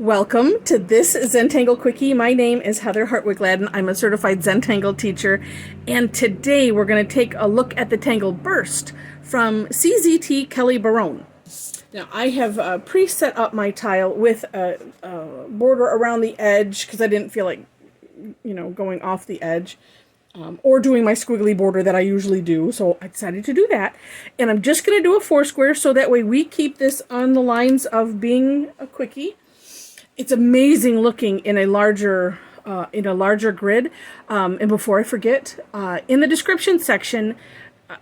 Welcome to this Zentangle Quickie. My name is Heather Hartwick Gladden. I'm a certified Zentangle teacher, and today we're going to take a look at the Tangle Brrrst from CZT Kelly Barone. Now, I have pre-set up my tile with a border around the edge because I didn't feel like, going off the edge or doing my squiggly border that I usually do. So I decided to do that. And I'm just going to do a 4 square so that way we keep this on the lines of being a quickie. It's amazing looking in a larger grid. And before I forget, in the description section,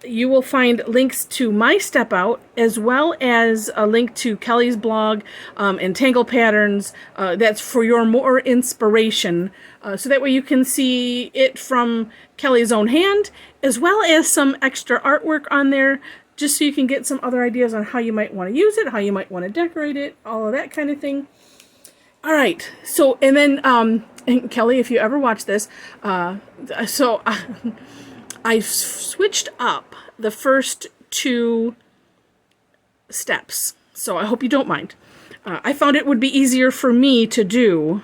you will find links to my step out, as well as a link to Kelly's blog and Tangle Patterns. That's for your more inspiration. So that way you can see it from Kelly's own hand, as well as some extra artwork on there, just so you can get some other ideas on how you might want to use it, how you might want to decorate it, all of that kind of thing. All right, so, and then, and Kelly, if you ever watch this, I switched up the first 2 steps, so I hope you don't mind. I found it would be easier for me to do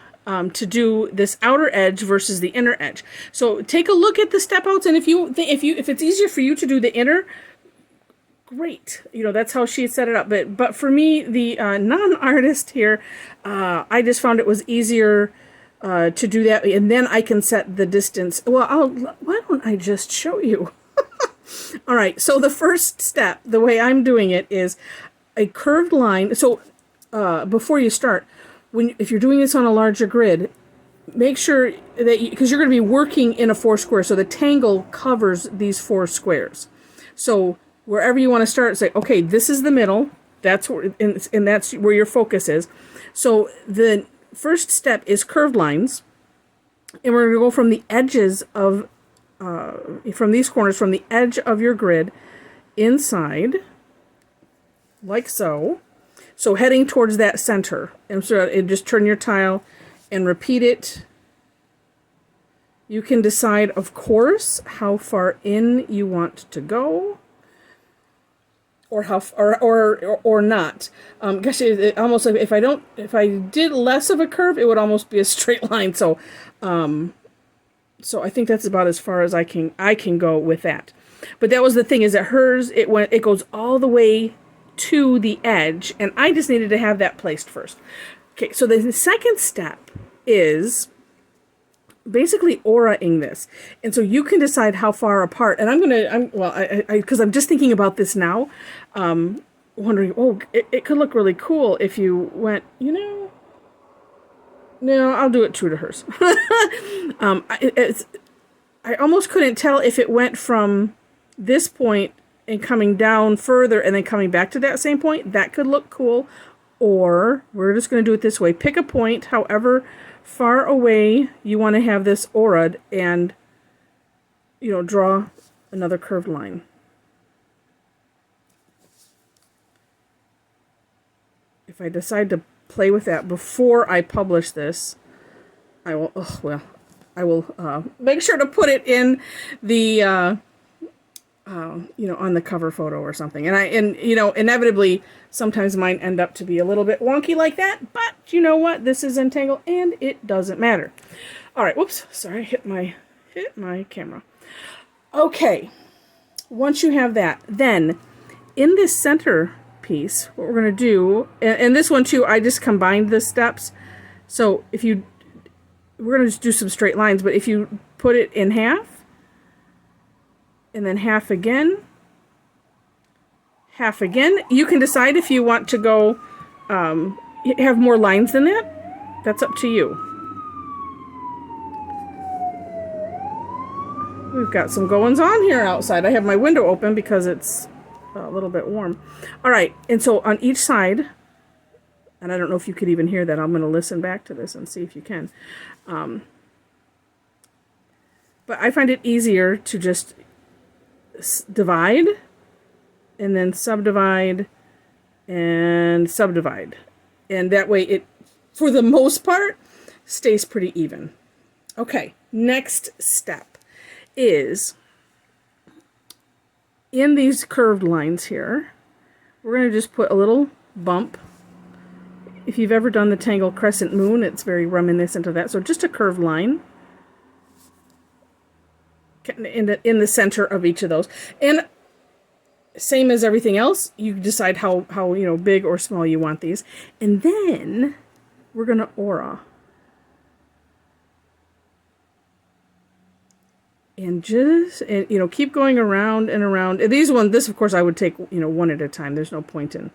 this outer edge versus the inner edge. So take a look at the step outs, and if it's easier for you to do the inner, great. That's how she set it up. But for me, the non-artist here, I just found it was easier to do that, and then I can set the distance. Well, why don't I just show you? All right, so the first step, the way I'm doing it, is a curved line. So before you start, if you're doing this on a larger grid, make sure that because you're going to be working in a 4 square, so the tangle covers these 4 squares. So wherever you want to start, say, okay, this is the middle. That's where, and that's where your focus is. So the first step is curved lines, and we're going to go from the edges of, from these corners, from the edge of your grid, inside, like so. So heading towards that center, and so just turn your tile and repeat it. You can decide, of course, how far in you want to go. Or how, or not. Gosh, it almost like if I did less of a curve, it would almost be a straight line. So, so I think that's about as far as I can go with that. But that was the thing, is that hers, it goes all the way to the edge, and I just needed to have that placed first. Okay, so the second step is basically auraing this, and so you can decide how far apart. And because I'm just thinking about this now, wondering, it could look really cool if you went, no, I'll do it true to hers. I almost couldn't tell if it went from this point and coming down further and then coming back to that same point. That could look cool. Or we're just going to do it this way. Pick a point, however far away you want to have this auraed, and draw another curved line. If I decide to play with that before I publish this, I will make sure to put it in the on the cover photo or something. And inevitably sometimes mine end up to be a little bit wonky like that, but you know what? This is Zentangle and it doesn't matter. All right, whoops, sorry, hit my camera. Okay, once you have that, then in this center piece, what we're going to do, and this one too, I just combined the steps. So we're going to just do some straight lines, but if you put it in half, and then half again, you can decide if you want to go have more lines than that. That's up to you. We've got some goings on here outside. I have my window open because it's a little bit warm. All right, and so on each side, and I don't know if you could even hear that. I'm going to listen back to this and see if you can. But I find it easier to just divide and then subdivide and subdivide, and that way it, for the most part, stays pretty even. Okay, next step is in these curved lines here, we're going to just put a little bump if you've ever done the Tangle Crescent Moon, it's very reminiscent of that. So just a curved line in the center of each of those. And same as everything else, you decide how big or small you want these. And then we're going to aura. And just, keep going around and around. And this of course I would take, one at a time. There's no point in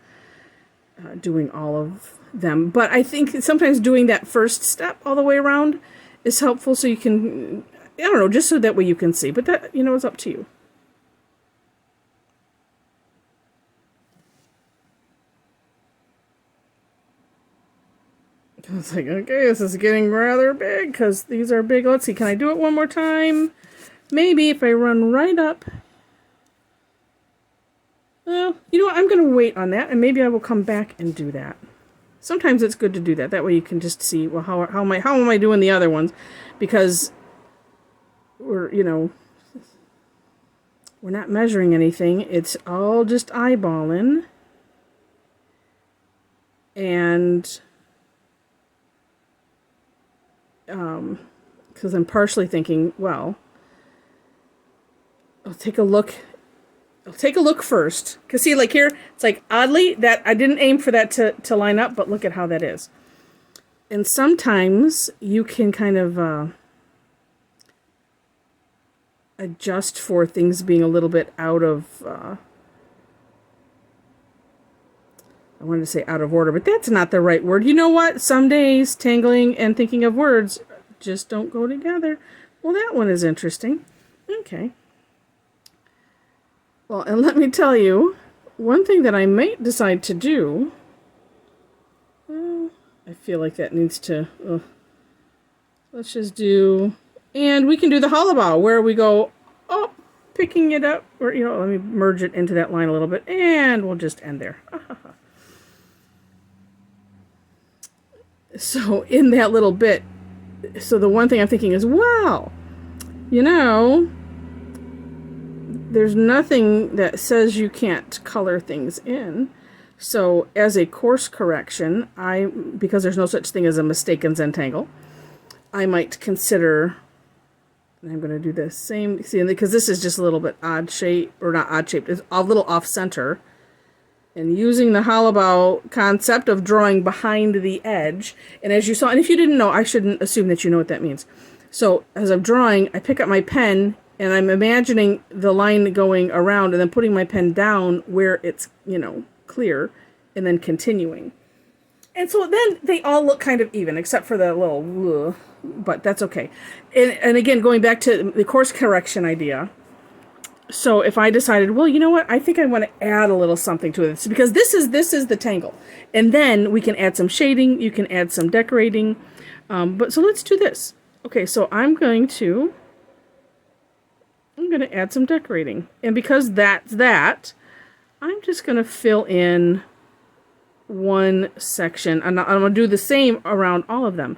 doing all of them. But I think sometimes doing that first step all the way around is helpful, so you can, I don't know, just so that way you can see. But that, is up to you. I was like, okay, this is getting rather big because these are big. Let's see, can I do it one more time? Maybe if I run right up. Well, you know what? I'm going to wait on that, and maybe I will come back and do that. Sometimes it's good to do that. That way you can just see, well, how am I doing the other ones? Because we're not measuring anything. It's all just eyeballing. And because I'm partially thinking, well, I'll take a look first. Because see, like here, it's like oddly that I didn't aim for that to line up, but look at how that is. And sometimes you can kind of adjust for things being a little bit out of, I wanted to say out of order, but that's not the right word. You know what? Some days tangling and thinking of words just don't go together. Well, that one is interesting. Okay. Well, and let me tell you, one thing that I might decide to do, I feel like that needs to, let's just do, and we can do the hollabow, where we go up, picking it up, or, let me merge it into that line a little bit, and we'll just end there. So in that little bit, so the one thing I'm thinking is, wow, there's nothing that says you can't color things in. So as a course correction, because there's no such thing as a mistake in Zentangle, I might consider, and I'm going to do the same, see, because this is just a little bit odd shape, or not odd shaped, it's a little off center. And using the hollabow concept of drawing behind the edge. And as you saw, and if you didn't know, I shouldn't assume that you know what that means. So as I'm drawing, I pick up my pen, and I'm imagining the line going around, and then putting my pen down where it's, clear, and then continuing. And so then they all look kind of even, except for the little, but that's okay. And again, going back to the course correction idea. So if I decided, well, you know what, I think I want to add a little something to this, because this is the tangle. And then we can add some shading, you can add some decorating. But so let's do this. Okay, so I'm going to add some decorating. And because that's that, I'm just going to fill in one section. And I'm going to do the same around all of them.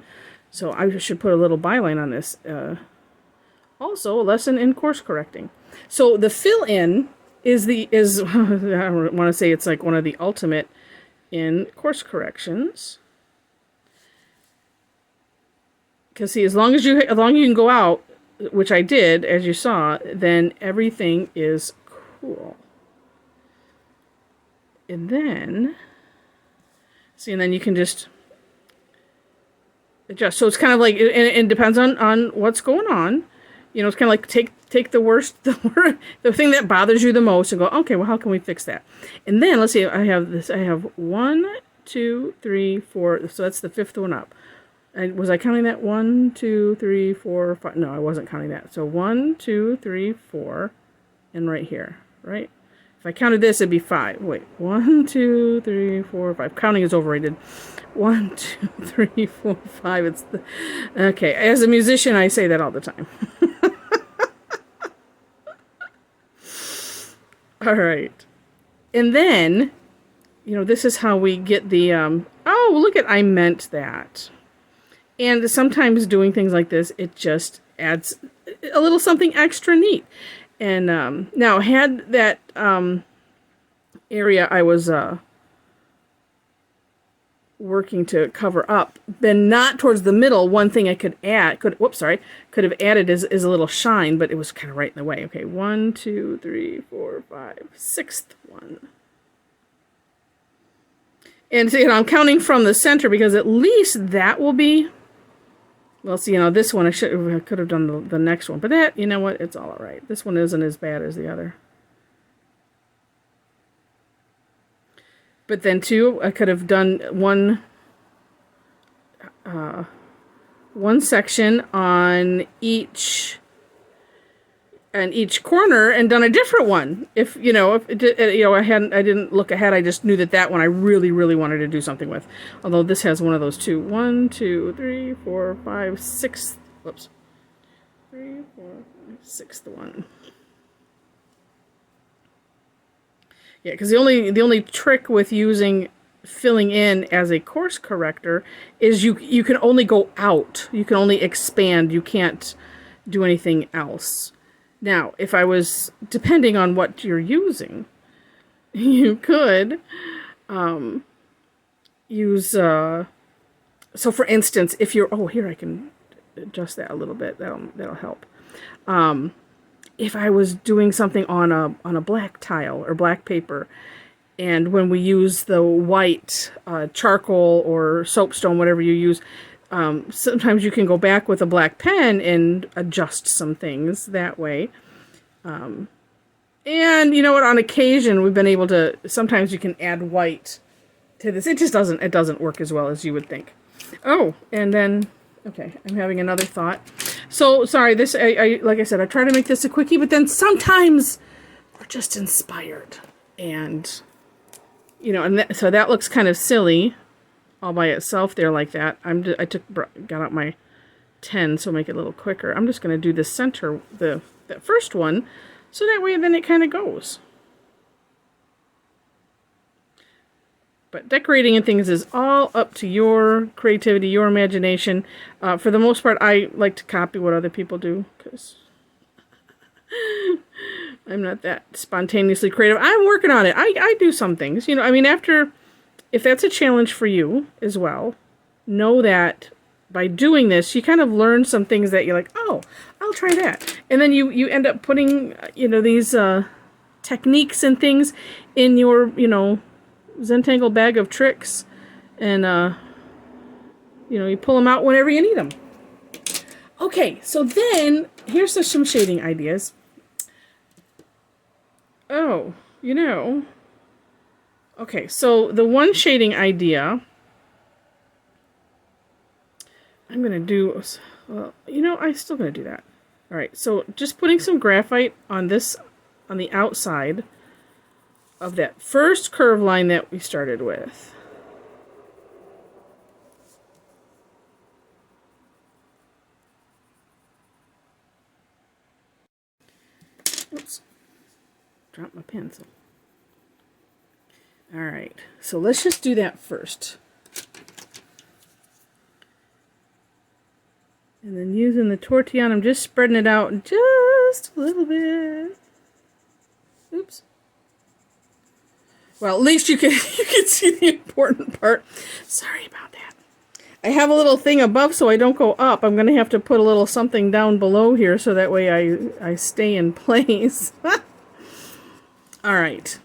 So I should put a little byline on this. Also, a lesson in course correcting. So the fill in is I want to say it's like one of the ultimate in course corrections. Because see, as long as you can go out, which I did, as you saw, then everything is cool. And then see, and then you can just adjust. So it's kind of like, and it depends on what's going on. It's kind of like take the worst, the thing that bothers you the most, and go, okay, well, how can we fix that? And then let's see, I have 1, 2, 3, 4. So that's the fifth one up. And was I counting that? 1, 2, 3, 4, 5. No, I wasn't counting that. So 1, 2, 3, 4, and right here, right? If I counted this, it'd be 5. Wait, 1, 2, 3, 4, 5. Counting is overrated. 1, 2, 3, 4, 5. It's okay. As a musician, I say that all the time. All right. And then, this is how we get the, oh, look at, I meant that. And sometimes doing things like this, it just adds a little something extra neat. And now, had that working to cover up, then not towards the middle. One thing I could add, could have added is a little shine, but it was kind of right in the way. Okay, 1, 2, 3, 4, 5, sixth one. And so, I'm counting from the center because at least that will be, well, see, this one I could have done the next one, but that, you know what, it's all right. This one isn't as bad as the other. But then too, I could have done one section on each corner and done a different one. If I didn't look ahead, I just knew that one I really, really wanted to do something with. Although this has one of those too. 1, 2, 3, 4, 5, 6. Whoops. 3, 4, 5, 6th one. Yeah, because the only trick with using filling in as a course corrector is you can only go out. You can only expand. You can't do anything else. Now, if I was, depending on what you're using, you could use, so for instance, if you're, here I can adjust that a little bit. That'll help. If I was doing something on a black tile or black paper, and when we use the white charcoal or soapstone, whatever you use, sometimes you can go back with a black pen and adjust some things that way. And you know what? On occasion, we've been able to. Sometimes you can add white to this. It just doesn't work as well as you would think. Oh, and then okay, I'm having another thought. So, sorry, this, like I said, I try to make this a quickie, but then sometimes we're just inspired. And, so that looks kind of silly all by itself there like that. Got out my 10, so make it a little quicker. I'm just going to do the center, that first one, so that way then it kind of goes. But decorating and things is all up to your creativity, your imagination. For the most part, I like to copy what other people do because I'm not that spontaneously creative. I'm working on it. I do some things. If that's a challenge for you as well, know that by doing this, you kind of learn some things that you're like, oh, I'll try that. And then you end up putting, these techniques and things in your, Zentangle bag of tricks, and you pull them out whenever you need them. Okay, so then here's some shading ideas. Oh, okay, so the one shading idea I'm gonna do, well, I'm still gonna do that. All right, so just putting some graphite on the outside of that first curve line that we started with. Oops, dropped my pencil. All right, so let's just do that first. And then using the tortillon, I'm just spreading it out just a little bit. Oops. Well, at least you can see the important part. Sorry about that. I have a little thing above so I don't go up. I'm going to have to put a little something down below here so that way I stay in place. All right.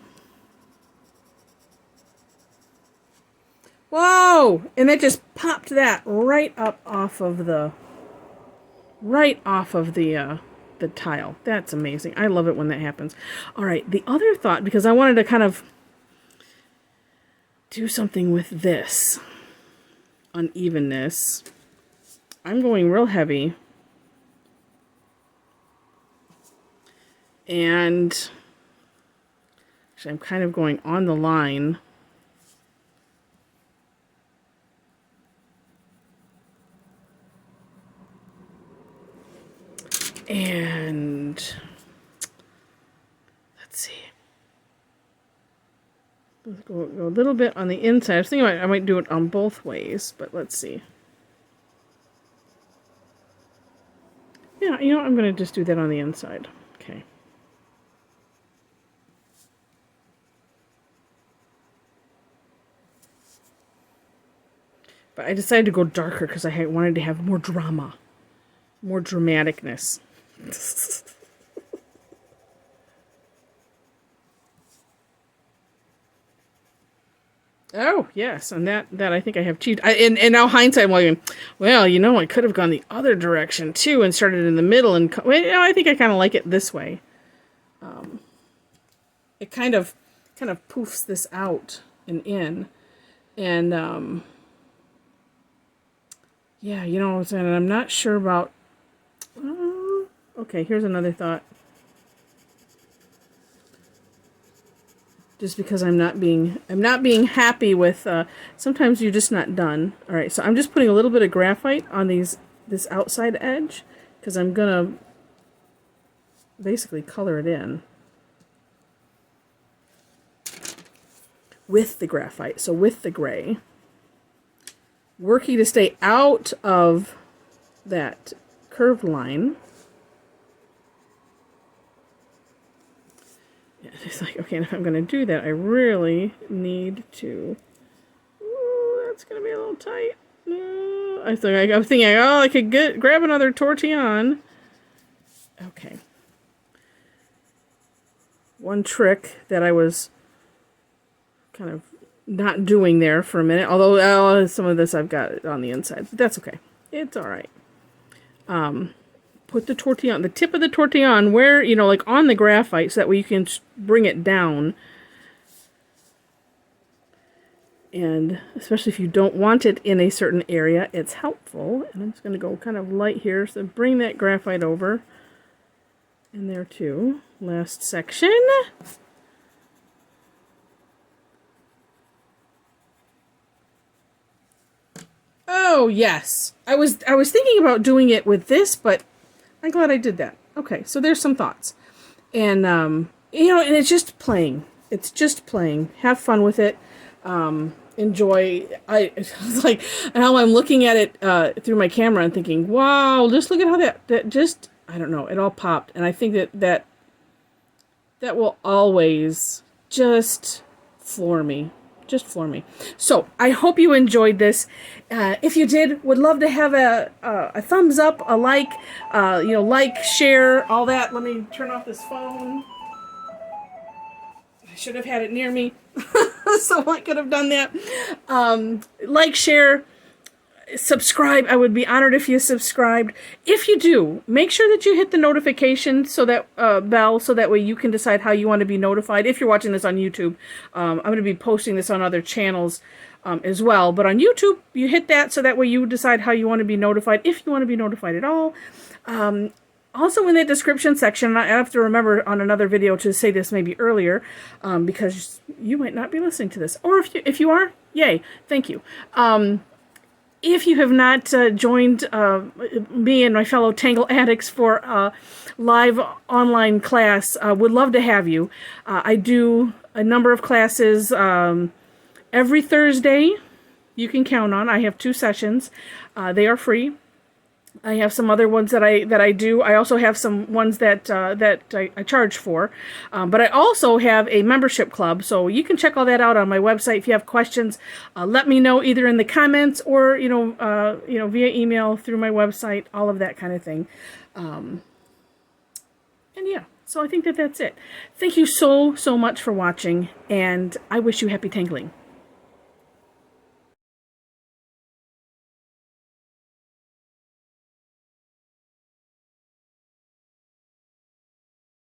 Whoa! And that just popped that right up off of the tile. That's amazing. I love it when that happens. All right, the other thought, because I wanted to kind of do something with this unevenness, I'm going real heavy. And actually, I'm kind of going on the line. And let's see. Let's go a little bit on the inside. I was thinking I might do it on both ways, but let's see. Yeah, I'm going to just do that on the inside. Okay. But I decided to go darker because I wanted to have more drama. More dramaticness. Oh, yes, and that I think I have achieved. And now hindsight, I'm like, well, I could have gone the other direction, too, and started in the middle. And I think I kind of like it this way. It kind of poofs this out and in. And, yeah, and I'm not sure about... okay, here's another thought. Just because I'm not being happy with, sometimes you're just not done. All right, so I'm just putting a little bit of graphite on this outside edge, because I'm gonna basically color it in with the graphite, so with the gray. Working to stay out of that curved line. It's like, okay, if I'm going to do that, I really need to... Ooh, that's going to be a little tight. I'm thinking, oh, I could grab another tortillon. Okay. One trick that I was kind of not doing there for a minute, although some of this I've got on the inside, but that's okay. It's all right. Put the tortillon, the tip of the tortillon, where, like on the graphite, so that way you can bring it down. And especially if you don't want it in a certain area, it's helpful. And I'm just going to go kind of light here, so bring that graphite over in there too. Last section. Oh, yes. I was thinking about doing it with this, but I'm glad I did that. Okay, so there's some thoughts. And, and it's just playing. It's just playing. Have fun with it. Enjoy. It's like, how I'm looking at it through my camera and thinking, wow, just look at how that just, I don't know, it all popped. And I think that will always just floor me. Just floor me. So I hope you enjoyed this. If you did, would love to have a thumbs up, a like, like, share, all that. Let me turn off this phone. I should have had it near me, so I could have done that. Like, share, subscribe. I would be honored if you subscribed. If you do, make sure that you hit the notification bell, so that way you can decide how you want to be notified. If you're watching this on YouTube, I'm going to be posting this on other channels as well. But on YouTube, you hit that, so that way you decide how you want to be notified, if you want to be notified at all. Also in the description section, I have to remember on another video to say this maybe earlier, because you might not be listening to this. Or if you are, yay, thank you. If you have not joined me and my fellow Tangle Addicts for a live online class, would love to have you. I do a number of classes every Thursday. You can count on. I have 2 sessions. They are free. I have some other ones that I do. I also have some ones that I charge for, but I also have a membership club. So you can check all that out on my website. If you have questions, let me know either in the comments or via email through my website. All of that kind of thing. And yeah, so I think that's it. Thank you so much for watching, and I wish you happy tangling.